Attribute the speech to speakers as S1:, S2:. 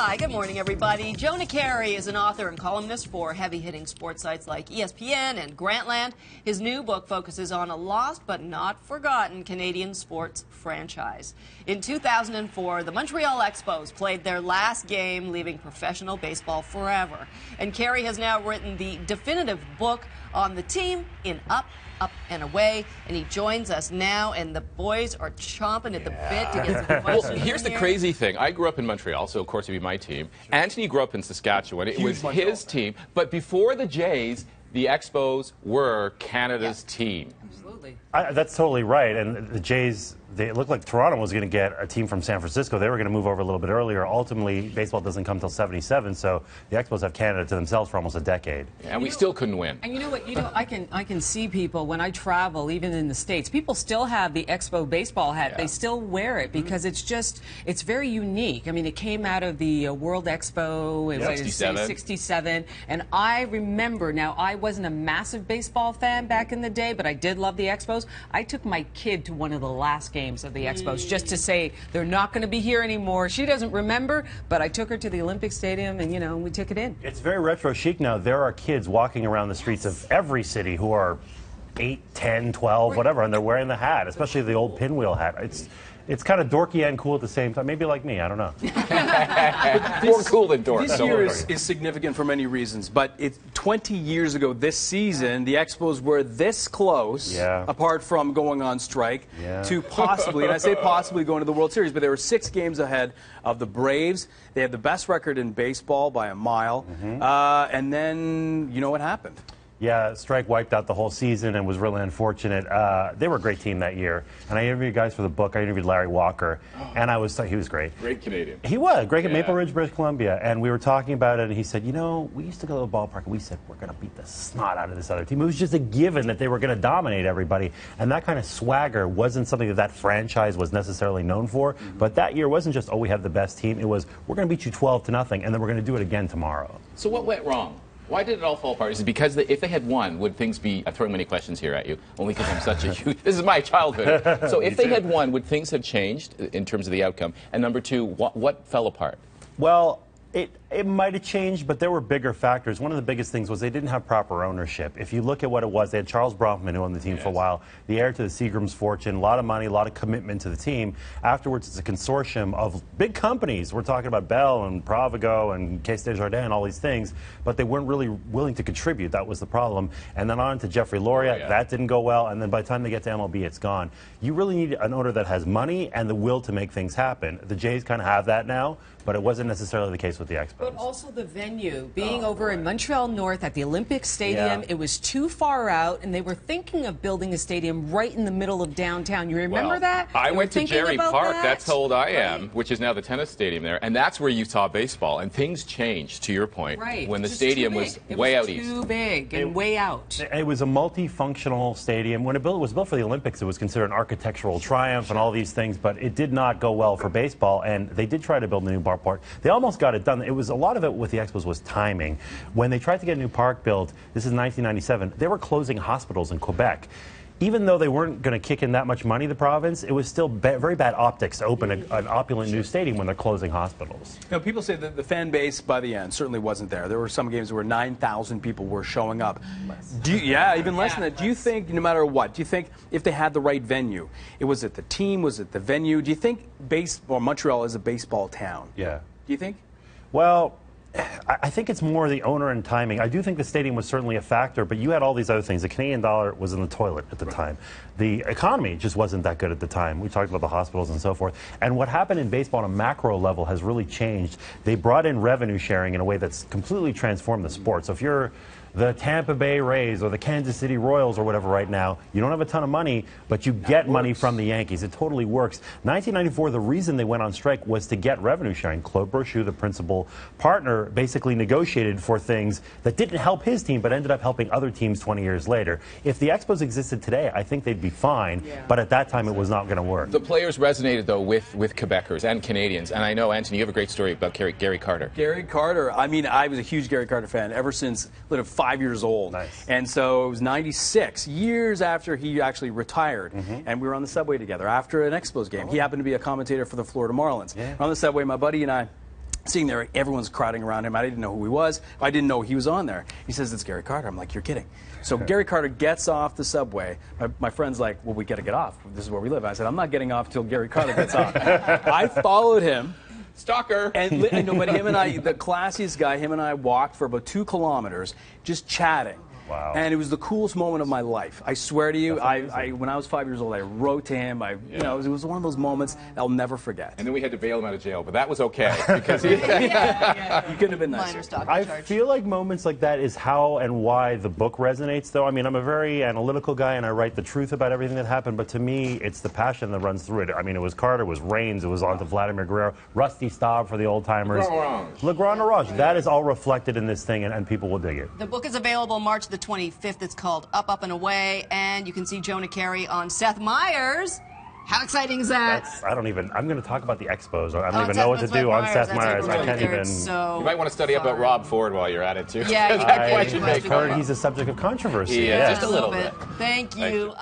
S1: Hi, good morning, everybody. Jonah Keri is an author and columnist for heavy-hitting sports sites like ESPN and Grantland. His new book focuses on a lost but not forgotten Canadian sports franchise. In 2004, the Montreal Expos played their last game, leaving professional baseball forever. And Keri has now written the definitive book on the team in Up, and Away, and he joins us now, and the boys are chomping at the bit to get some questions.
S2: Well, here's the crazy thing. I grew up in Montreal, so of course it'd be my team. Sure. Anthony grew up in Saskatchewan. It was his team. But before the Jays, the Expos were Canada's team.
S1: Absolutely.
S3: That's totally right. And the Jays, it looked like Toronto was going to get a team from San Francisco. They were going to move over a little bit earlier. Ultimately, baseball doesn't come until '77, so the Expos have Canada to themselves for almost a decade.
S2: Yeah, and we still couldn't win.
S4: And you know what? I can see people when I travel, even in the States, people still have the Expo baseball hat. Yeah. They still wear it because it's very unique. I mean, it came out of the World Expo. It was 67. And I remember, now I wasn't a massive baseball fan back in the day, but I did love the Expos. I took my kid to one of the last games of the Expos just to say they're not going to be here anymore. She doesn't remember, but I took her to the Olympic Stadium and, we took it in. It's
S3: very retro chic now. There are kids walking around the streets of every city who are 8, 10, 12, whatever, and they're wearing the hat, especially the old pinwheel hat. It's kind of dorky and cool at the same time. Maybe like me, I don't know.
S2: More cool than dorky.
S5: This year is significant for many reasons, but 20 years ago this season, the Expos were this close, apart from going on strike, to possibly, and I say possibly, going to the World Series, but they were 6 games ahead of the Braves. They had the best record in baseball by a mile, and then you know what happened.
S3: Yeah, strike wiped out the whole season and was really unfortunate. They were a great team that year. And I interviewed guys for the book. I interviewed Larry Walker, and he was great.
S2: Great Canadian.
S3: He was. Great at Maple Ridge, British Columbia. And we were talking about it, and he said, we used to go to the ballpark, and we said, we're going to beat the snot out of this other team. It was just a given that they were going to dominate everybody. And that kind of swagger wasn't something that franchise was necessarily known for. But that year wasn't just, we have the best team. It was, we're going to beat you 12-0, and then we're going to do it again tomorrow.
S2: So what went wrong? Why did it all fall apart? Is it because if they had won, would things be... I'm throwing many questions here at you, only because I'm such a huge... This is my childhood. So if they had won, would things have changed in terms of the outcome? And number two, what fell apart?
S3: Well, it might have changed, but there were bigger factors. One of the biggest things was they didn't have proper ownership. If you look at what it was, they had Charles Bronfman, who owned the team for a while, the heir to the Seagram's fortune, a lot of money, a lot of commitment to the team. Afterwards, it's a consortium of big companies. We're talking about Bell and Provigo and Caisse Desjardins, all these things, but they weren't really willing to contribute. That was the problem. And then on to Jeffrey Loria. That didn't go well. And then by the time they get to MLB, it's gone. You really need an owner that has money and the will to make things happen. The Jays kind of have that now, but it wasn't necessarily the case with the Expos.
S4: But also the venue, being over in Montreal North at the Olympic Stadium, it was too far out, and they were thinking of building a stadium right in the middle of downtown. You remember that?
S2: I went to Jerry Park, that's how old I am, which is now the tennis stadium there, and that's where you saw baseball, and things changed, to your point, when the stadium was way out east.
S4: It was too big and way out.
S3: It was a multifunctional stadium. When it was built for the Olympics, it was considered an architectural triumph and all these things, but it did not go well for baseball, and they did try to build a new ballpark. They almost got it done. It was a lot of it with the Expos was timing. When they tried to get a new park built, this is 1997, they were closing hospitals in Quebec. Even though they weren't going to kick in that much money, the province, it was still very bad optics to open an opulent new stadium when they're closing hospitals.
S5: People say that the fan base by the end certainly wasn't there. There were some games where 9,000 people were showing up. Even less than that. Do you think, no matter what, do you think if they had the right venue, was it the team, was it the venue? Do you think Montreal is a baseball town?
S3: Yeah.
S5: Do you think?
S3: Well, I think it's more the owner and timing. I do think the stadium was certainly a factor, but you had all these other things. The Canadian dollar was in the toilet at the time. The economy just wasn't that good at the time. We talked about the hospitals and so forth. And what happened in baseball on a macro level has really changed. They brought in revenue sharing in a way that's completely transformed the sport. So if you're the Tampa Bay Rays or the Kansas City Royals or whatever right now, you don't have a ton of money, but you get money from the Yankees. It totally works. 1994, the reason they went on strike was to get revenue sharing. Claude Brochu, the principal partner, basically negotiated for things that didn't help his team, but ended up helping other teams 20 years later. If the Expos existed today, I think they'd be fine, but at that time it was not going to work.
S2: The players resonated, though, with Quebecers and Canadians. And I know, Anthony, you have a great story about Gary Carter.
S5: Gary Carter. I mean, I was a huge Gary Carter fan ever since 5 years old.
S3: Nice.
S5: And so it was 96, years after he actually retired. And we were on the subway together after an Expos game. He happened to be a commentator for the Florida Marlins. We're on the subway, my buddy and I, Seeing there, everyone's crowding around him. I didn't know who he was. I didn't know he was on there. He says, it's Gary Carter. I'm like, you're kidding. So Gary Carter gets off the subway. My friend's like, well, we got to get off. This is where we live. I said, I'm not getting off until Gary Carter gets off. I followed him.
S2: Stalker.
S5: And I know, but him and I, the classiest guy, him and I walked for about 2 kilometers just chatting.
S3: Wow.
S5: And it was the coolest moment of my life. I swear to you, when I was 5 years old, I wrote to him. You know, it was one of those moments I'll never forget.
S2: And then we had to bail him out of jail, but that was okay because he
S5: you couldn't have been nicer.
S3: I feel like moments like that is how and why the book resonates, though. I mean, I'm a very analytical guy, and I write the truth about everything that happened, but to me, it's the passion that runs through it. I mean, it was Carter, it was Reigns, it was on to Vladimir Guerrero, Rusty Staub for the old-timers. Le Grand Orange. That is all reflected in this thing, and people will dig it.
S1: The book is available March the 25th. It's called Up, Up, and Away, and you can see Jonah Keri on Seth Meyers. How exciting is that?
S3: I'm going to talk about the Expos. I don't even know what to do on Seth Meyers. I can't even.
S2: You might want to study about Rob Ford while you're at it, too.
S1: Yeah,
S3: I've heard he's a subject of controversy.
S2: Yeah, just a little bit.
S1: Thank you.